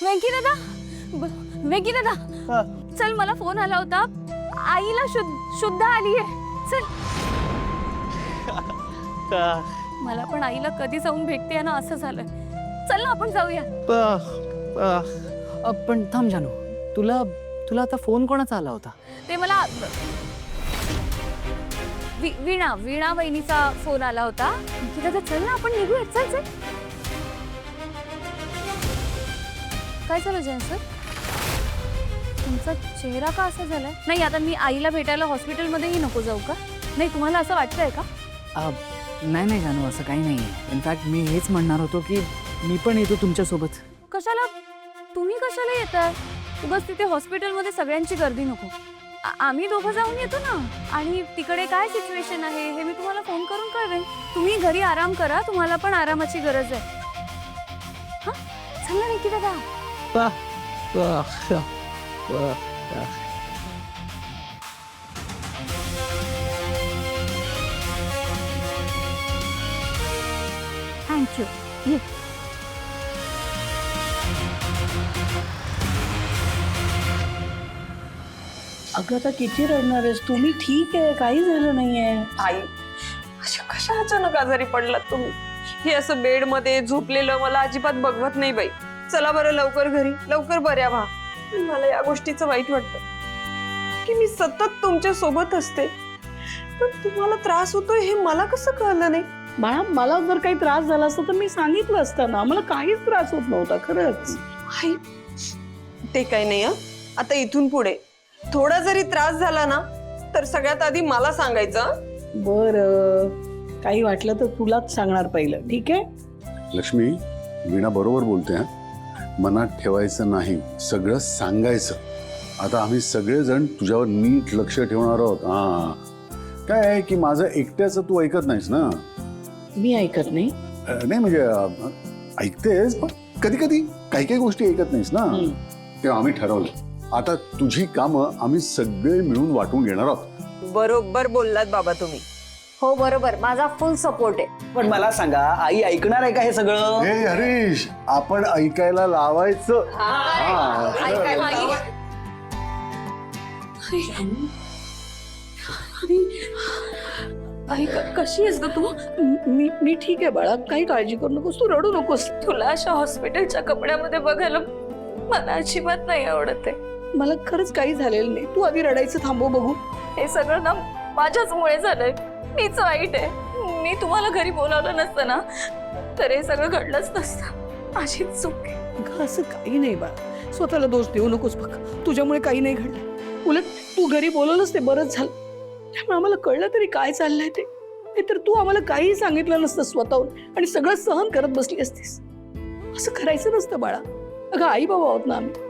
वेंकी दादा, वेंकी दादा, चल मला फोन आला होता. आईला शुद्ध आलीये. चल. मला पण आईला कधी जाऊन भेटते ना असं झालं. चल ना आपण जाऊया. पण थांब जानू, तुला तुला आता फोन कोणाचा आला होता? ते मला वीणा वहिनीचा फोन आला होता. वेंकी दादा चल ना आपण निघूया. चल चल. काय झालं जयंत सर? तुमचा चेहरा का असा झालाय? नाही आता मी आईला भेटायला हॉस्पिटलमध्येही नको जाऊ का? नाही तुम्हाला असं वाटतंय का? नाही नाही जानू, असं काही नाही आहे. इनफॅक्ट मी हेच म्हणणार होतो की मी पण येतो तुमच्यासोबत. कशाला? तुम्ही कशाला येताय? उगाच तिथे हॉस्पिटलमध्ये सगळ्यांची गर्दी नको. आम्ही दोघं जाऊन येतो ना. आणि तिकडे काय सिच्युएशन आहे हे मी तुम्हाला फोन करून कळवेन. तुम्ही घरी आराम करा, तुम्हाला पण आरामाची गरज आहे. हा चल ना वेंकी दादा. थँक्यू. ये. अगं आता किती रडणार आहेस? तुम्ही ठीक आहे, काही झालं नाहीये. आई अशा कशा अचानक आजारी पडलात तुम्ही? हे असं बेड मध्ये झोपलेलं मला अजिबात बघवत नाही बाई. चला बरं लवकर घरी, लवकर बऱ्या व्हा. मला या गोष्टीचं वाईट वाटतं की मी सतत तुमच्या सोबत असते पण तुम्हाला त्रास होतोय हे मला कसं कळलं नाही? बाळा, मला जर काही त्रास झाला असता तर मी सांगितलं असतं ना. मला काहीच त्रास होत नव्हता खरंच. आई ते काही नाही. आता इथून पुढे थोडा जरी त्रास झाला ना तर सगळ्यात आधी मला सांगायचं. बरं, काही वाटलं तर तुलाच सांगणार पहिलं, ठीक आहे? लक्ष्मी, वीणा बरोबर बोलते. मनात ठेवायचं नाही, सगळं सांगायचं. आता आम्ही सगळेजण तुझ्यावर नीट लक्ष ठेवणार आहोत. काय आहे की माझं एकट्याचं तू ऐकत नाहीस ना. मी ऐकत नाही. नाही म्हणजे ऐकतेस पण कधी कधी काही काही गोष्टी ऐकत नाहीस ना. तेव्हा आम्ही ठरवलं आता तुझी कामं आम्ही सगळे मिळून वाटून घेणार आहोत. बरोबर बोललात बाबा तुम्ही. हो बरोबर, माझा फुल सपोर्ट आहे. पण मला सांगा, आई ऐकणार आहे का हे सगळं? हे हरीश, आपण ऐकायला लावायचं. आई कशी आहेस ग तू? मी ठीक आहे बाळा, काही काळजी करू नकोस, तू रडू नकोस. तुला अशा हॉस्पिटलच्या कपड्यामध्ये बघायला मला अजिबात नाही आवडत आहे. मला खरंच काही झालेलं नाही. तू आधी रडायचं थांबव बघू. हे सगळं ना माझ्याचमुळे झालंय. मीच वाईट आहे. मी तुम्हाला घरी बोलावलं नसतं ना तर हे सगळं घडलंच नसतं. माझीच चूक आहे. अगं असं काही नाही बाळा, स्वतःला दोष देऊ नकोस. बघ तुझ्यामुळे काही नाही घडलं. उलट तू घरी बोलवलंच ते बरंच झालं. त्यामुळे आम्हाला कळलं तरी काय चाललंय ते. नाहीतर तू आम्हाला काहीही सांगितलं नसतं स्वतःहून आणि सगळं सहन करत बसली असतीस. असं करायचं नसतं बाळा. अगं आई बाबा आहोत ना आम्ही.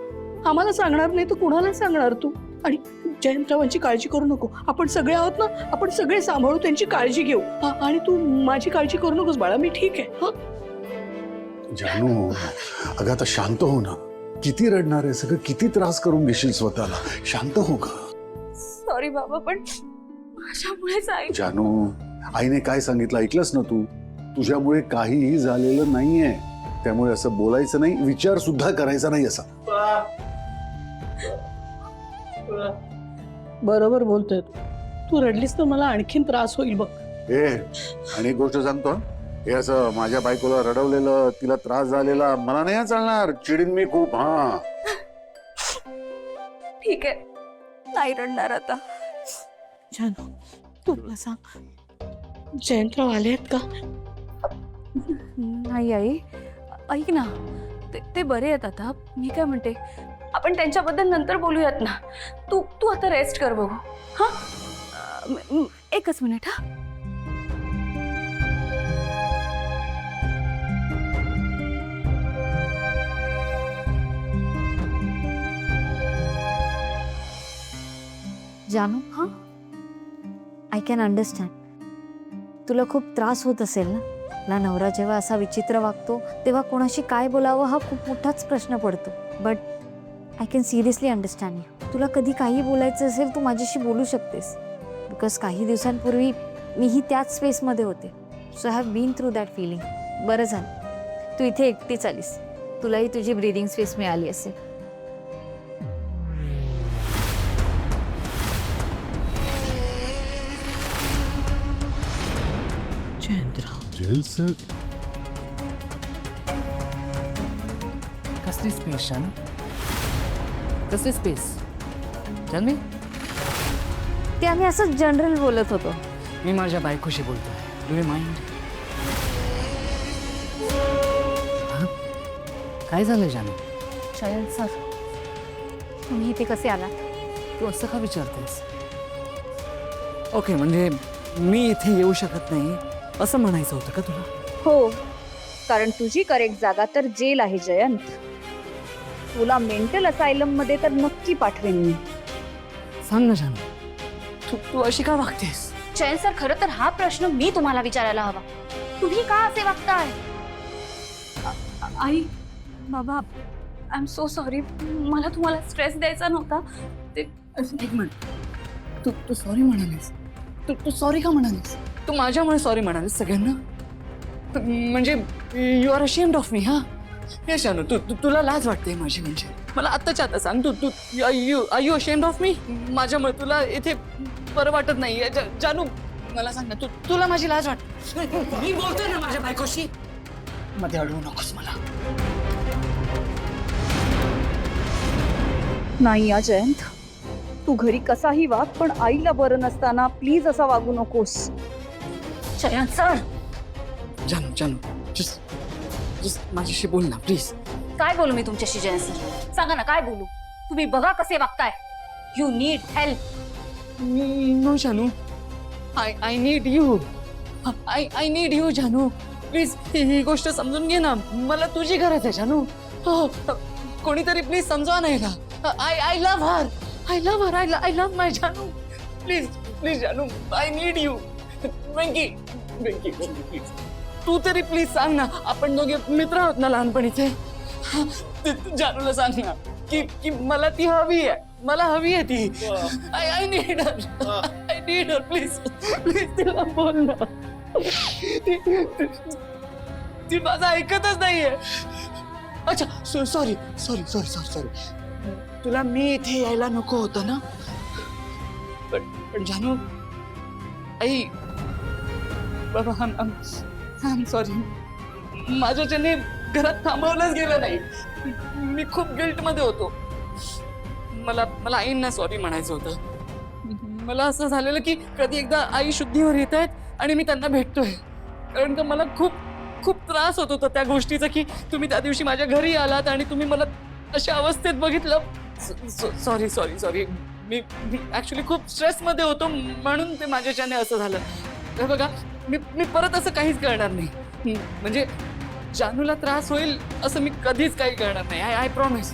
आम्हाला सांगणार नाही तर कुणाला सांगणार तू? आणि जयंतरावांची काळजी करू नको. आपण सगळे आहोत ना, आपण सगळे सांभाळू, त्यांची काळजी घेऊ. आणि तू माझी काळजी करू नकोस बाळा, मी ठीक आहे. जानू, अगं आता शांत हो ना. किती रडणार आहे? सगळं किती त्रास करून घेशील स्वतःला. शांत हो का. सॉरी बाबा, पण माझ्यामुळेच आई. जानू, आईने काय सांगितलं ऐकलंस ना तू? तुझ्यामुळे काहीही झालेलं नाहीये. त्यामुळे असं बोलायचं नाही, विचार सुद्धा करायचा नाही असा. बरोबर बोलतोय तू. रडलीस तर मला आणखीन त्रास होईल बघ. आणि एक गोष्ट सांगतो, हे असं माझ्या बायकोला रडवलेलं, तिला त्रास झालेला मला नाही चालणार. चिडीन मी खूप. ठीक आहे, नाही रडणार आता. जानू, तू मला सांग, जयंतराव आले आहेत का? नाही आई, ऐक ना, ते बरे आहेत आता. मी काय म्हणते, आपण त्यांच्याबद्दल नंतर बोलूयात ना. तू आता रेस्ट कर बघू. हा, एकच मिनिट. हा, जानू, हा, आय कॅन अंडरस्टँड. तुला खूप त्रास होत असेल ना. आपला नवरा जेव्हा असा विचित्र वागतो तेव्हा कोणाशी काय बोलावं हा खूप मोठाच प्रश्न पडतो. But I can seriously understand you. तुला कधी काही बोलायचं असेल तू माझ्याशी बोलू शकतेस. बिकॉज काही दिवसांपूर्वी मीही त्याच स्पेसमध्ये होते. So I have been through that feeling. बरं झालं तू इथे एकटीच आलीस. तुलाही तुझी ब्रीदिंग स्पेस मिळाली असेल. जयंत कसली स्पेस जानू? कसली स्पेस जानवी? ते आम्ही असं जनरल बोलत होतो. मी माझ्या बायकोशी बोलतोय. Do you mind? काय झालं जानू? शयन सर, तुम्ही इथे कसे आलात? तू असं का विचारतेस? ओके, म्हणजे मी इथे येऊ शकत नाही असं म्हणायचं होतं का तुला? हो, कारण तुझी करेक्ट जागा तर जेल आहे जयंत. तुला मेंटल असायलम मध्ये तर नक्की पाठवेन मी. सांग ना जानू, तू अशी का वागतेस? जयंत सर, खरं तर हा प्रश्न मी तुम्हाला विचारायला हवा. तुम्ही का असे वागताय? आई, बाबा, आय एम सो सॉरी. मला तुम्हाला स्ट्रेस द्यायचा नव्हता. ते एक मिनिट, तू सॉरी म्हणालीस? तू सॉरी का म्हणालीस? तू माझ्यामुळे सॉरी म्हणालीस सगळ्यांना? म्हणजे you are ashamed of me? हा हे जानू, तुला लाज वाटते माझी? म्हणजे मला आत्ताच्या आता सांग, तू are you ashamed of me? माझ्यामुळे तुला इथे बरं वाटत नाही जानू? मला सांग ना, तुला माझी लाज वाटते? मी बोलतोय ना माझ्या बायकोशी. मध्ये अडवू नकोस मला. नाही या जयंत, तू घरी कसाही वाग, पण आईला बरं नसताना प्लीज असा वागू नकोस. जयंत सर, जानू जस्ट माझ्याशी बोल ना प्लीज. काय बोलू मी तुमच्याशी जयंत सर? सांगा ना, काय बोलू? तुम्ही बघा कसे वागताय. You need help. नो जानू, I need you. I need you जानू. प्लीज ही गोष्ट समजून घे ना. मला तुझी गरज आहे जानू. कोणीतरी प्लीज समजावा नाही का? I love her. I love my जानू. प्लीज जानू, I need you. Venky please, तू तरी प्लीज सांग ना. आपण दोघे मित्र आहोत ना लहानपणीचे. जानूला सांग ना की मला ती हवी आहे. मला हवी आहे ती. I need her. प्लीज तिला बोल ना. ती माझं ऐकतच नाहीये. अच्छा, सॉरी. तुला मी इथे यायला नको होतं ना? पण जानू, आई, बाबा, आम सॉरी. माझ्याच्याने घरात थांबवलंच गेलं नाही. मी खूप गिल्ट मध्ये होतो. मला आईंना सॉरी म्हणायचं होतं. मला असं झालेलं की कधी एकदा आई शुद्धीवर येत आहेत आणि मी त्यांना भेटतोय. कारण का मला खूप त्रास होत होता त्या गोष्टीचा की तुम्ही त्या दिवशी माझ्या घरी आलात आणि तुम्ही मला अशा अवस्थेत बघितलं. सॉरी. मी ऍक्च्युली खूप स्ट्रेसमध्ये होतो म्हणून ते माझ्याच्याने असं झालं. तर बघा, मी परत असं काहीच करणार नाही. म्हणजे जानूला त्रास होईल असं मी कधीच काही करणार नाही. I promise.